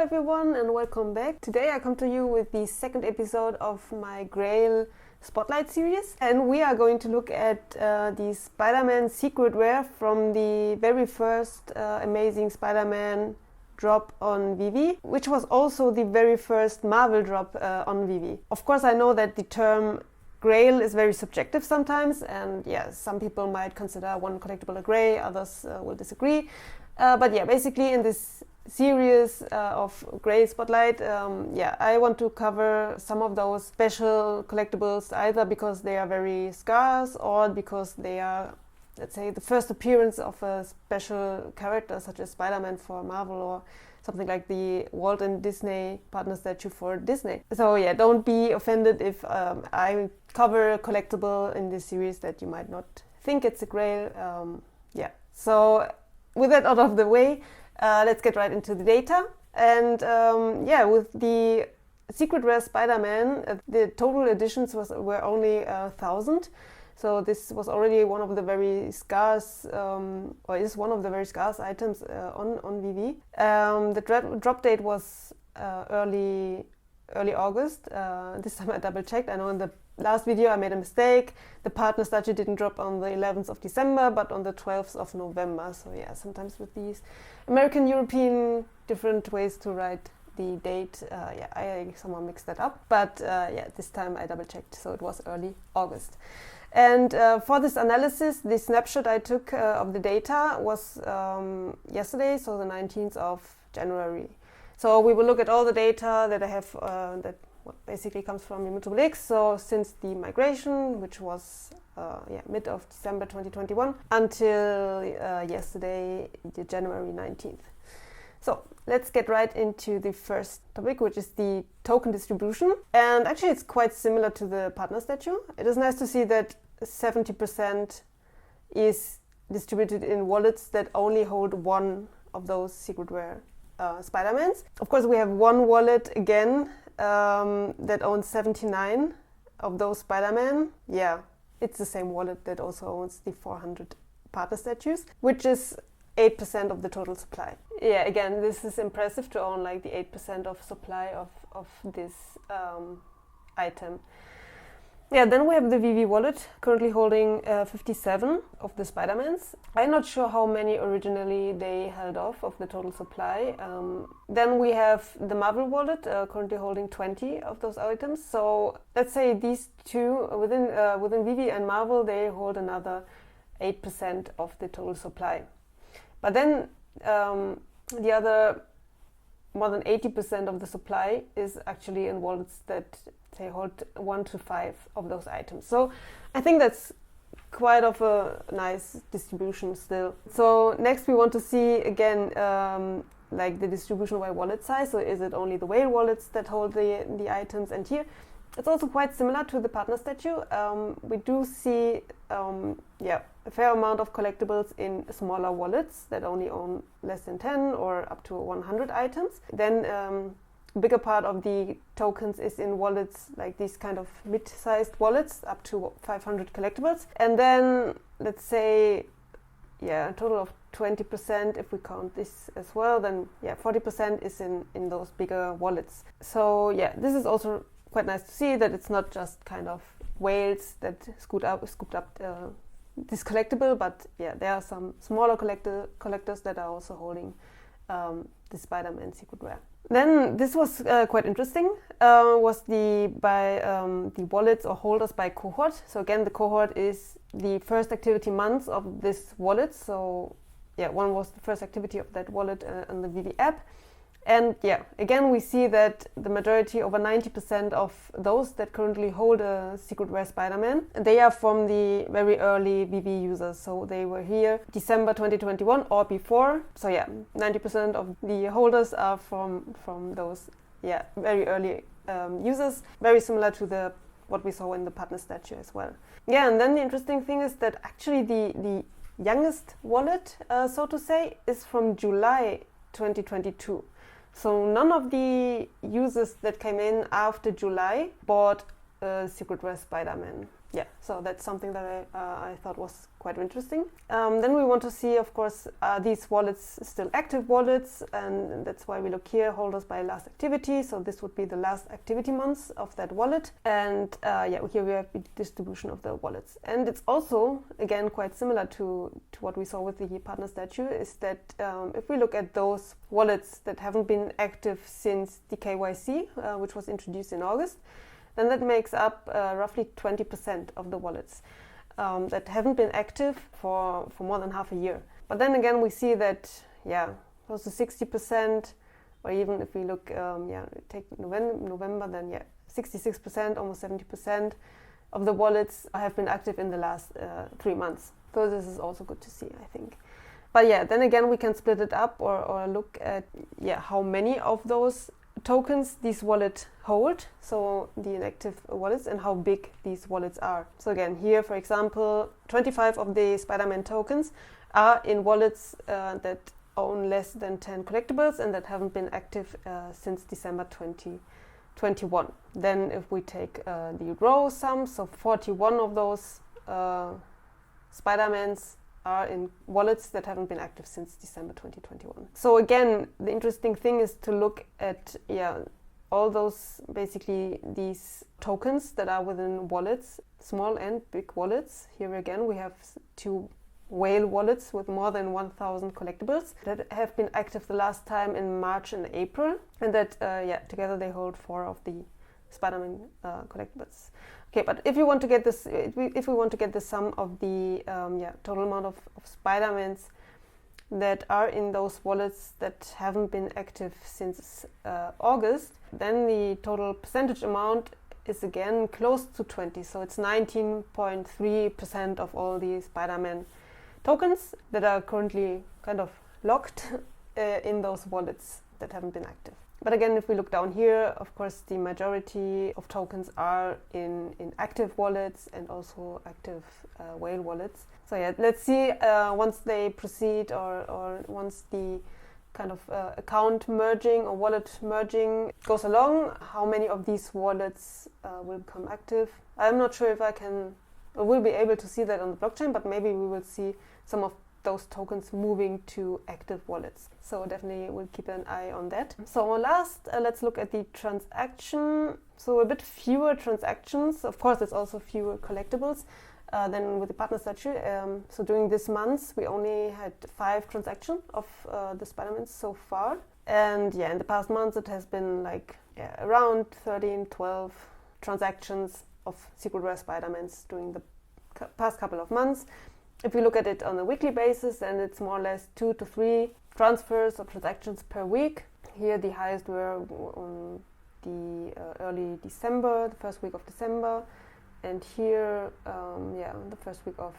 everyone and welcome back. Today I come to you with the second episode of my Grail Spotlight Series, and we are going to look at the Spider-Man secret rare from the very first Amazing Spider-Man drop on VeVe, which was also the very first Marvel drop on VeVe. Of course, I know that the term Grail is very subjective sometimes, and some people might consider one collectible a Grail, others will disagree. But basically in this series of Grail Spotlight, I want to cover some of those special collectibles, either because they are very scarce or because they are, let's say, the first appearance of a special character such as Spider-Man for Marvel, or something like the Walt and Disney partner statue for Disney. So don't be offended if I cover a collectible in this series that you might not think it's a Grail. So with that out of the way, let's get right into the data. And with the secret rare Spider-Man, the total editions were only 1,000. So this was already one of the very scarce, or is one of the very scarce items on VeVe. The drop date was early August. This time I double checked. I know in the last video I made a mistake. The partner statue didn't drop on the 11th of December, but on the 12th of November. So sometimes with these American, European, different ways to write the date, I somehow mixed that up. But this time I double checked, so it was early August. And for this analysis, the snapshot I took of the data was yesterday, so the 19th of January. So we will look at all the data that I have that basically comes from Immutable X. So since the migration, which was mid of December 2021, until yesterday, the January 19th. So let's get right into the first topic, which is the token distribution. And actually it's quite similar to the partner statue. It is nice to see that 70% is distributed in wallets that only hold one of those secret rare Spider-Mans. Of course, we have one wallet again that owns 79 of those Spider-Man. It's the same wallet that also owns the 400 partner statues, which is 8% of the total supply. Again, this is impressive to own like the 8% of supply of this item. Then we have the VeVe wallet, currently holding 57 of the Spider-Mans. I'm not sure how many originally they held off of the total supply. Then we have the Marvel wallet, currently holding 20 of those items. So let's say these two, within VeVe and Marvel, they hold another 8% of the total supply. But then the other more than 80% of the supply is actually in wallets that they hold 1 to 5 of those items. So I think that's quite of a nice distribution still. So next we want to see again like the distribution by wallet size. So is it only the whale wallets that hold the items? And here it's also quite similar to the partner statue. We do see a fair amount of collectibles in smaller wallets that only own less than 10 or up to 100 items. Then a bigger part of the tokens is in wallets like these kind of mid-sized wallets up to 500 collectibles. And then let's say a total of 20%, if we count this as well, then 40% is in those bigger wallets. So this is also quite nice to see that it's not just kind of whales that scooped up this collectible, but there are some smaller collectors that are also holding the Spider-Man secret rare. Then this was quite interesting, was the wallets or holders by cohort. So again, the cohort is the first activity months of this wallet. So one was the first activity of that wallet on the VeVe app. And again, we see that the majority, over 90% of those that currently hold a secret rare Spider-Man, they are from the very early VeVe users. So they were here December 2021 or before. So 90% of the holders are from those very early users. Very similar to what we saw in the partner statue as well. And then the interesting thing is that actually the youngest wallet, so to say, is from July 2022. So none of the users that came in after July bought Secret Rare Spider-Man. Yeah, so that's something that I thought was quite interesting. Then we want to see, of course, are these wallets still active wallets? And that's why we look here, holders by last activity. So this would be the last activity months of that wallet. And yeah, here we have the distribution of the wallets. And it's also, again, quite similar to what we saw with the partner statue, is that if we look at those wallets that haven't been active since the KYC, which was introduced in August, then that makes up roughly 20% of the wallets that haven't been active for more than half a year. But then again, we see that, yeah, close to 60%, or even if we look, take November, then yeah, 66%, almost 70% of the wallets have been active in the last 3 months. So this is also good to see, I think. But yeah, then again, we can split it up or look at, yeah, how many of those tokens these wallets hold, so the inactive wallets, and how big these wallets are. So again, here, for example, 25 of the Spider-Man tokens are in wallets that own less than 10 collectibles and that haven't been active since December 2021. Then if we take the row sum, so 41 of those Spider-Mans are in wallets that haven't been active since December 2021. So again, the interesting thing is to look at, yeah, all those, basically these tokens that are within wallets, small and big wallets. Here again, we have 2 whale wallets with more than 1,000 collectibles that have been active the last time in March and April, and that, yeah, together they hold 4 of the Spider-Man collectibles. Okay, but if you want to get this, if we want to get the sum of the total amount of Spider-Mans that are in those wallets that haven't been active since August, then the total percentage amount is again close to 20. So it's 19.3% of all the Spider-Man tokens that are currently kind of locked in those wallets that haven't been active. But again, if we look down here, of course, the majority of tokens are in active wallets and also active whale wallets. So yeah, let's see once they proceed or once the kind of account merging or wallet merging goes along, how many of these wallets will become active. I'm not sure if I can or will be able to see that on the blockchain, but maybe we will see some of those tokens moving to active wallets. So definitely we'll keep an eye on that. So last, let's look at the transaction. So a bit fewer transactions. Of course, there's also fewer collectibles than with the partner statue. So during this month, we only had 5 transactions of the Spider-Man so far. And yeah, in the past months, it has been like around 13, 12 transactions of Secret Rare Spider-Mans during the past couple of months. If we look at it on a weekly basis, then it's more or less 2 to 3 transfers or transactions per week. Here the highest were on the early December, the first week of December, and here the first week of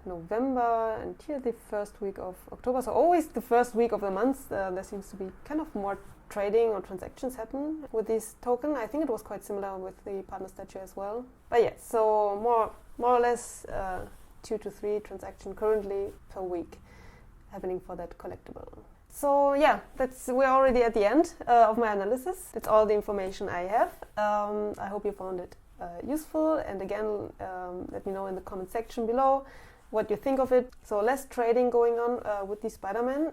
November, and here the first week of October. So always the first week of the month there seems to be kind of more trading or transactions happen with this token. I think it was quite similar with the partner statue as well. But yeah, so more or less 2 to 3 transactions currently per week happening for that collectible. So yeah, we're already at the end of my analysis. That's all the information I have. I hope you found it useful, and again, let me know in the comment section below what you think of it. So less trading going on with the Spider-Man.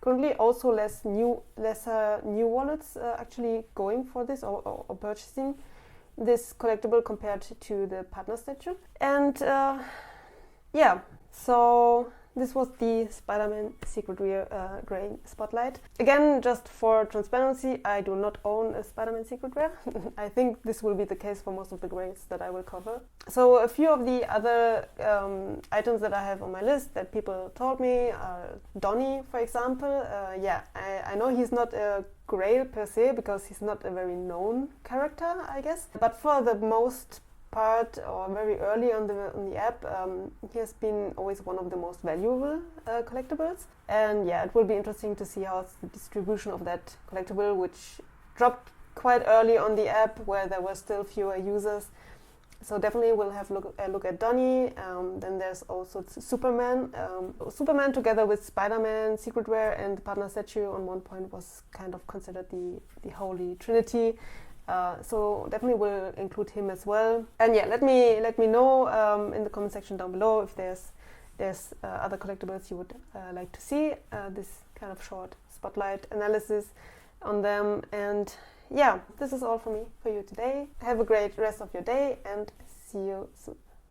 Currently also lesser new wallets actually going for this or purchasing this collectible compared to the partner statue. And yeah, so this was the Spider-Man Secret Rare Grail Spotlight. Again, just for transparency, I do not own a Spider-Man Secret Rare. I think this will be the case for most of the grails that I will cover. So a few of the other items that I have on my list that people told me are Donnie, for example. I know he's not a grail per se because he's not a very known character, I guess. But for the most part, or very early on the app, he has been always one of the most valuable collectibles. And yeah, it will be interesting to see how the distribution of that collectible, which dropped quite early on the app where there were still fewer users. So definitely we'll have a look at Donnie. Then there's also Superman. Superman together with Spider-Man, Secret Rare and the partner statue on one point was kind of considered the holy trinity. So definitely will include him as well. And yeah, let me know in the comment section down below if there's other collectibles you would like to see. This kind of short spotlight analysis on them. And yeah, this is all for you today. Have a great rest of your day and see you soon.